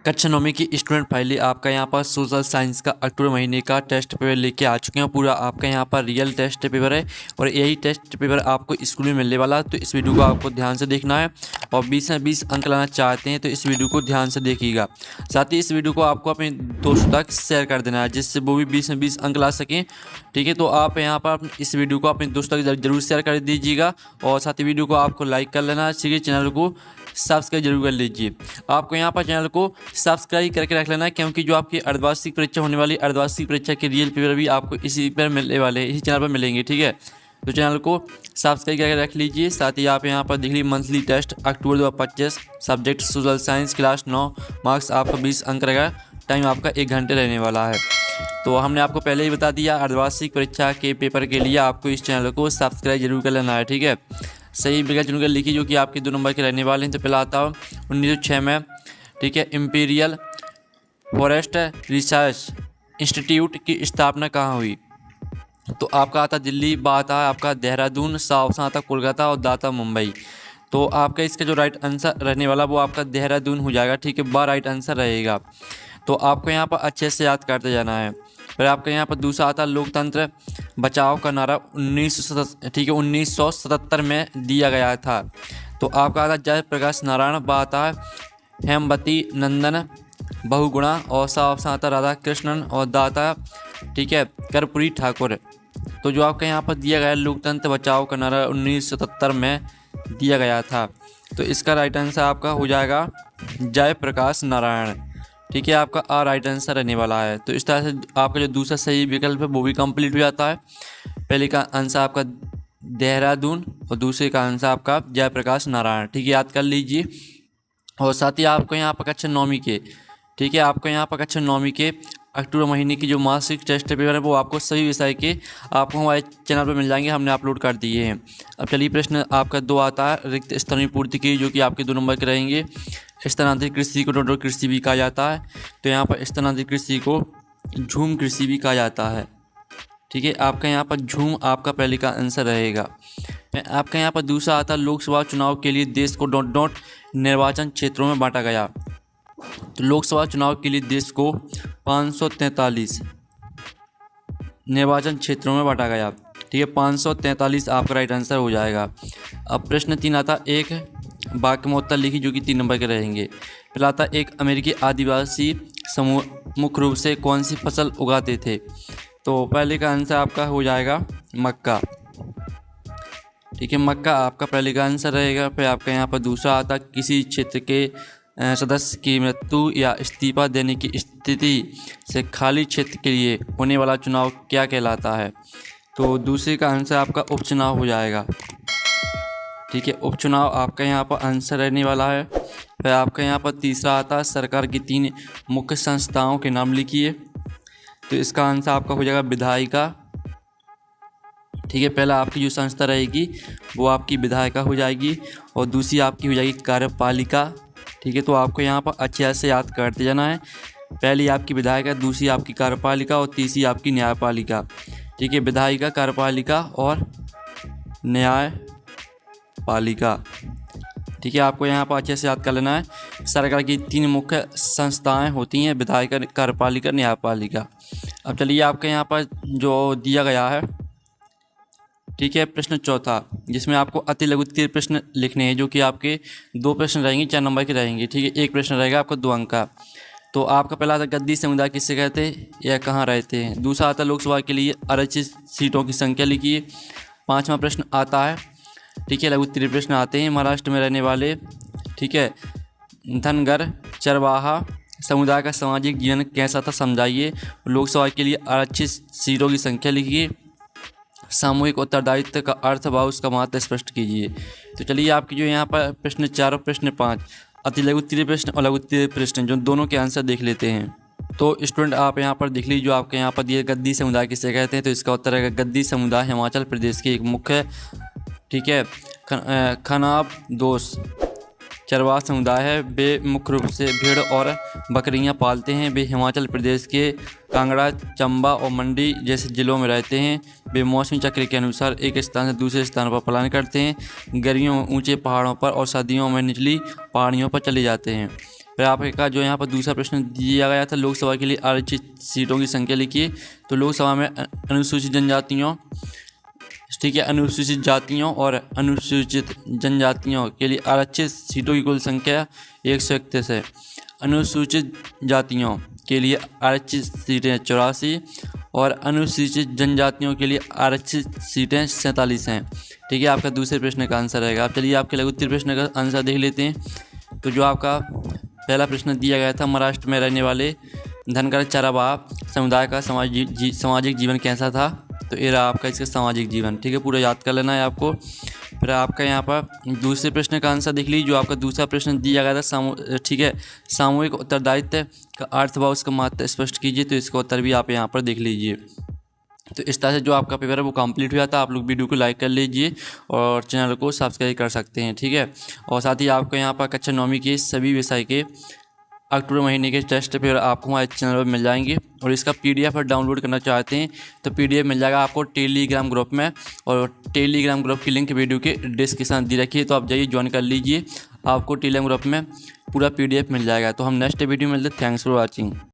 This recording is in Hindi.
कक्षा 9वीं की स्टूडेंट फाइनली आपका यहाँ पर सोशल साइंस का अक्टूबर महीने का टेस्ट पेपर लेके आ चुके हैं। पूरा आपका यहाँ पर रियल टेस्ट पेपर है और यही टेस्ट पेपर आपको स्कूल में मिलने वाला है। तो इस वीडियो को आपको ध्यान से देखना है और 20 में 20 अंक लाना चाहते हैं तो इस वीडियो को ध्यान से देखिएगा। साथ ही इस वीडियो को आपको अपने दोस्तों तक शेयर कर देना है जिससे वो भी 20 में 20 अंक ला सकें। ठीक है, तो आप यहाँ पर इस वीडियो को अपने दोस्तों तक जरूर शेयर कर दीजिएगा और साथ ही वीडियो को आपको लाइक कर लेना है। ठीक है, चैनल को सब्सक्राइब जरूर कर लीजिए। आपको यहाँ पर चैनल को सब्सक्राइब करके रख लेना है क्योंकि जो आपकी अर्धवार्षिक परीक्षा होने वाली अर्धवार्षिक परीक्षा के रियल पेपर भी आपको इसी पर मिलने वाले हैं, इसी चैनल पर मिलेंगे। ठीक है, तो चैनल को सब्सक्राइब करके रख लीजिए। साथ ही आप यहाँ पर देख लीजिए मंथली टेस्ट अक्टूबर 2025 subject social science class 9 marks आपका 20 अंक रहेगा। टाइम आपका 1 घंटे रहने वाला है। तो हमने आपको पहले ही बता दिया अर्धवार्षिक परीक्षा के पेपर के लिए आपको इस चैनल को सब्सक्राइब जरूर कर लेना है। ठीक है, सही विकल्प चुनकर लिखिए जो कि आपके 2 नंबर के रहने वाले हैं। तो पहला आता है 1906 में। ठीक है, इंपीरियल फॉरेस्ट रिसर्च इंस्टीट्यूट की स्थापना कहाँ हुई? तो आपका आता दिल्ली, बा आता है आपका देहरादून, सा ऑप्शन आता कोलकाता और दाता मुंबई। तो आपका इसका जो राइट आंसर रहने वाला वो आपका देहरादून हो जाएगा। ठीक है, बा राइट आंसर रहेगा। तो आपको यहाँ पर अच्छे से याद करते जाना है। फिर आपका यहाँ पर दूसरा आता लोकतंत्र बचाओ का नारा 1977 में दिया गया था। तो आपका आता जयप्रकाश नारायण, बा आता है हेमवती नंदन बहुगुणा और सा ऑप्शन आता राधा कृष्णन और दाता ठीक है कर्पूरी ठाकुर। तो जो आपका यहाँ पर दिया गया लोकतंत्र बचाओ का नारा 1977 में दिया गया था। तो इसका राइट आंसर आपका हो जाएगा जयप्रकाश नारायण। ठीक है, आपका आ राइट आंसर रहने वाला है। तो इस तरह से आपका जो दूसरा सही विकल्प है वो भी कंप्लीट हो जाता है। पहले का आंसर आपका देहरादून और दूसरे का आंसर आपका जयप्रकाश नारायण। ठीक है, याद कर लीजिए। और साथ ही आपको यहाँ पर कक्षा 9वीं के ठीक है आपको यहाँ पर कक्षा 9वीं के अक्टूबर महीने की जो मासिक टेस्ट पेपर है वो आपको सभी विषय के आपको हमारे चैनल पर मिल जाएंगे, हमने अपलोड कर दिए हैं। अब चलिए प्रश्न आपका 2 आता है रिक्त स्थानों की पूर्ति की जो कि आपके 2 नंबर के रहेंगे। स्थानांतरित कृषि को डोडो कृषि भी कहा जाता है। तो यहाँ पर स्थानांतरित कृषि को झूम कृषि भी कहा जाता है। ठीक है, आपका यहाँ पर झूम आपका पहले का आंसर रहेगा। आपका यहाँ पर दूसरा आता है लोकसभा चुनाव के लिए देश को डॉट डॉट निर्वाचन क्षेत्रों में बांटा गया। तो लोकसभा चुनाव के लिए देश को 543 निर्वाचन क्षेत्रों में बांटा गया। ठीक है, 543 आपका राइट आंसर हो जाएगा। अब प्रश्न 3 आता एक वाक्य में उत्तर लिखी जो कि 3 नंबर के रहेंगे। पहला आता एक अमेरिकी आदिवासी समूह मुख्य रूप से कौन सी फसल उगाते थे? तो पहले का आंसर आपका हो जाएगा मक्का। ठीक है, मक्का आपका पहले का आंसर रहेगा। फिर आपका यहाँ पर दूसरा आता किसी क्षेत्र के सदस्य की मृत्यु या इस्तीफा देने की स्थिति से खाली क्षेत्र के लिए होने वाला चुनाव क्या कहलाता है? तो दूसरे का आंसर आपका उपचुनाव हो जाएगा। ठीक है, उपचुनाव आपका यहाँ पर आंसर रहने वाला है। फिर आपका यहाँ पर तीसरा आता है सरकार की 3 मुख्य संस्थाओं के नाम लिखिए। तो इसका आंसर आपका हो जाएगा विधायिका। ठीक है, पहला आपकी जो संस्था रहेगी वो आपकी विधायिका हो जाएगी और दूसरी आपकी हो जाएगी कार्यपालिका। ठीक है, तो आपको यहाँ पर अच्छे से याद करते जाना है। पहली आपकी विधायिका, दूसरी आपकी कार्यपालिका और तीसरी आपकी न्यायपालिका। ठीक है, विधायिका, कार्यपालिका और न्यायपालिका। ठीक है, आपको यहाँ पर अच्छे से याद कर लेना है। सरकार की 3 मुख्य संस्थाएं होती हैं विधायिका, कार्यपालिका, न्यायपालिका। अब चलिए आपके यहाँ पर जो दिया गया है ठीक है प्रश्न चौथा जिसमें आपको अति लघु उत्तरीय प्रश्न लिखने हैं जो कि आपके 2 प्रश्न रहेंगे, 4 नंबर के रहेंगे। ठीक है, 1 प्रश्न रहेगा आपका 2 अंक का। तो आपका पहला आता गद्दी समुदाय किससे कहते हैं या कहाँ रहते हैं? दूसरा आता लोकसभा के लिए आरक्षित सीटों की संख्या लिखिए। 5वां प्रश्न आता है ठीक है लघु उत्तरीय प्रश्न आते हैं महाराष्ट्र में रहने वाले ठीक है धनगर चरवाहा समुदाय का सामाजिक जीवन कैसा था समझाइए। लोकसभा के लिए आरक्षित सीटों की संख्या लिखिए। सामूहिक उत्तरदायित्व का अर्थ व उसका महत्व स्पष्ट कीजिए। तो चलिए आपकी जो यहाँ पर प्रश्न 4 और प्रश्न 5 अति लघु उत्तरीय प्रश्न और लघु उत्तरीय प्रश्न जो दोनों के आंसर देख लेते हैं। तो स्टूडेंट आप यहाँ पर देख लीजिए जो आपके यहाँ पर दिए गद्दी समुदाय किसे कहते हैं? तो इसका उत्तर है गद्दी समुदाय हिमाचल प्रदेश के एक मुख्य ठीक है खनाब दोष चरवाहा समुदाय है। वे मुख्य रूप से भेड़ और बकरियां पालते हैं। वे हिमाचल प्रदेश के कांगड़ा, चंबा और मंडी जैसे ज़िलों में रहते हैं। वे मौसमी चक्र के अनुसार एक स्थान से दूसरे स्थान पर पलायन करते हैं। गर्मियों में ऊंचे पहाड़ों पर और सर्दियों में निचली पहाड़ियों पर चले जाते हैं। फिर आपका जो यहाँ पर दूसरा प्रश्न दिया गया था, लोकसभा के लिए आरक्षित सीटों की संख्या लिखिए। तो लोकसभा में अनुसूचित जनजातियों, ठीक है, अनुसूचित जातियों और अनुसूचित जनजातियों के लिए आरक्षित सीटों की कुल संख्या 131 है। अनुसूचित जातियों के लिए आरक्षित सीटें 84 और अनुसूचित जनजातियों के लिए आरक्षित सीटें 47 हैं। ठीक है, आपका दूसरे प्रश्न का आंसर रहेगा। आप चलिए आपके लघु उत्तर प्रश्न का आंसर देख लेते हैं। तो जो आपका पहला प्रश्न दिया गया था, महाराष्ट्र में रहने वाले धनगर चरावाह समुदाय का सामाजिक जीवन कैसा था। तो ये रहा आपका इसका सामाजिक जीवन। ठीक है, पूरा याद कर लेना है आपको। फिर आपका यहाँ पर दूसरे प्रश्न का आंसर देख लीजिए। जो आपका दूसरा प्रश्न दिया गया था ठीक है, सामूहिक उत्तरदायित्व का अर्थ व उसका महत्व स्पष्ट कीजिए। तो इसका उत्तर भी आप यहाँ पर देख लीजिए। तो इस तरह से जो आपका पेपर है वो कंप्लीट हुआ था। आप लोग वीडियो को लाइक कर लीजिए और चैनल को सब्सक्राइब कर सकते हैं। ठीक है, और साथ ही आपको यहाँ पर कक्षा 9वीं के सभी विषय के अक्टूबर महीने के टेस्ट पेपर आपको हमारे चैनल पर मिल जाएंगे। और इसका PDF डाउनलोड करना चाहते हैं तो PDF मिल जाएगा आपको टेलीग्राम ग्रुप में, और टेलीग्राम ग्रुप की लिंक वीडियो के डिस्क्रिप्शन दी रखी है, तो आप जाइए ज्वाइन कर लीजिए। आपको टेलीग्राम ग्रुप में पूरा PDF मिल जाएगा। तो हम नेक्स्ट वीडियो में मिलते हैं। Thanks for watching.